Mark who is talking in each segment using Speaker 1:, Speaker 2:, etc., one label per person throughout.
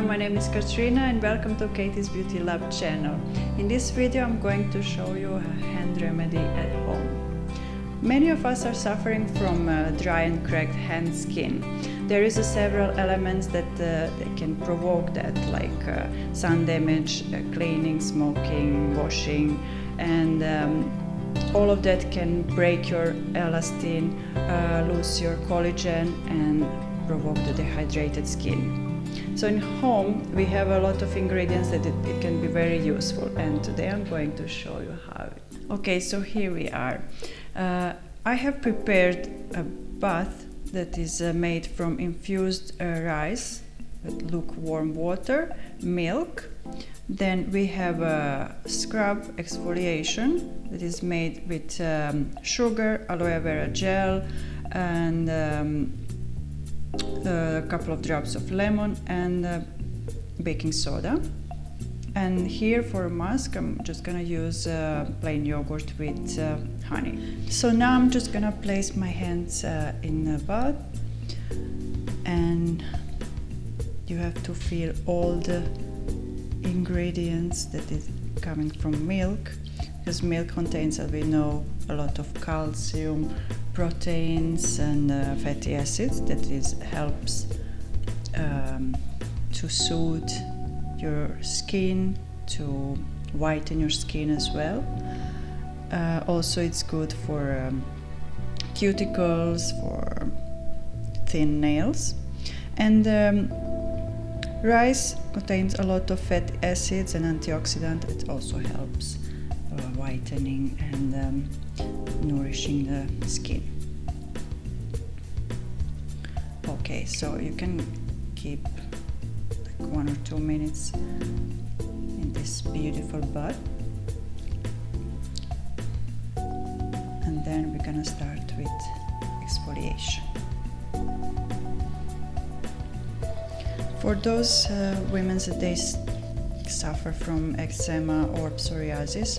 Speaker 1: everyone, my name is Katrina and welcome to Katie's Beauty Lab channel. In this video I'm going to show you a hand remedy at home. Many of us are suffering from dry and cracked hand skin. There is several elements that they can provoke that, like sun damage, cleaning, smoking, washing, and all of that can break your elastin, lose your collagen and provoke the dehydrated skin. So in home we have a lot of ingredients that it can be very useful, and today I'm going to show you how. Okay, so here we are. I have prepared a bath that is made from infused rice with lukewarm water, milk. Then we have a scrub exfoliation that is made with sugar, aloe vera gel, and a couple of drops of lemon and baking soda. And here for a mask I'm just gonna use plain yogurt with honey. So now I'm just gonna place my hands in the bath, and you have to feel all the ingredients that is coming from milk, because milk contains, as we know, a lot of calcium, proteins and fatty acids that helps to soothe your skin, to whiten your skin as well. Also it's good for cuticles, for thin nails. And rice contains a lot of fatty acids and antioxidants. It also helps whitening and nourishing the skin. Okay, so you can keep like 1 or 2 minutes in this beautiful bath, and then we're gonna start with exfoliation. For those women that they suffer from eczema or psoriasis,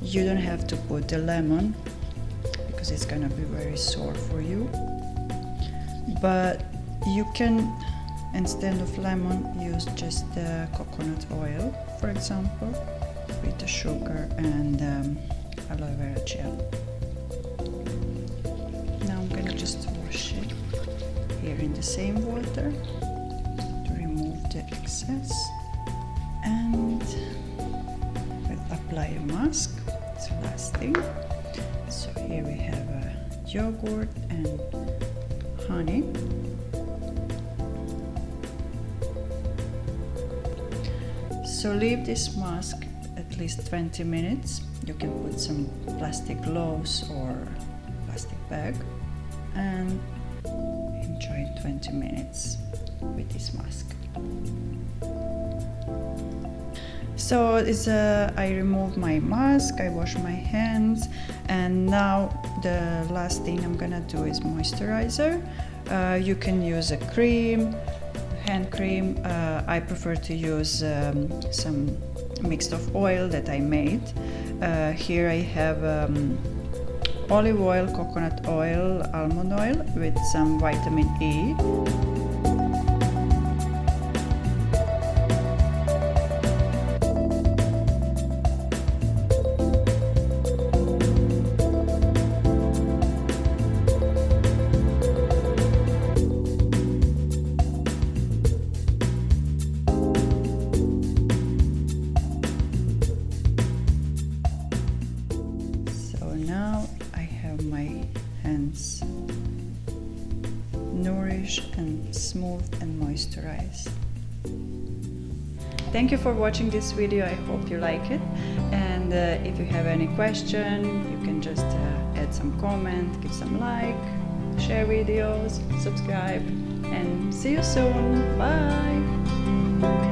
Speaker 1: you don't have to put the lemon because it's gonna be very sore for you, but you can, instead of lemon, use just coconut oil, for example, with the sugar and aloe vera gel. Now I'm gonna just wash it here in the same water to remove the excess, and we'll apply a mask. It's the last thing. So here we have yogurt and honey. So leave this mask at least 20 minutes. You can put some plastic gloves or plastic bag and enjoy 20 minutes with this mask. So I remove my mask, I wash my hands, and now the last thing I'm gonna do is moisturizer. You can use a cream, hand cream. I prefer to use some mix of oil that I made. Here I have olive oil, coconut oil, almond oil with some vitamin E. Now I have my hands nourished and smooth and moisturized. Thank you for watching this video. I hope you like it, and if you have any question you can just add some comment, give some like, share videos, subscribe, and see you soon. Bye.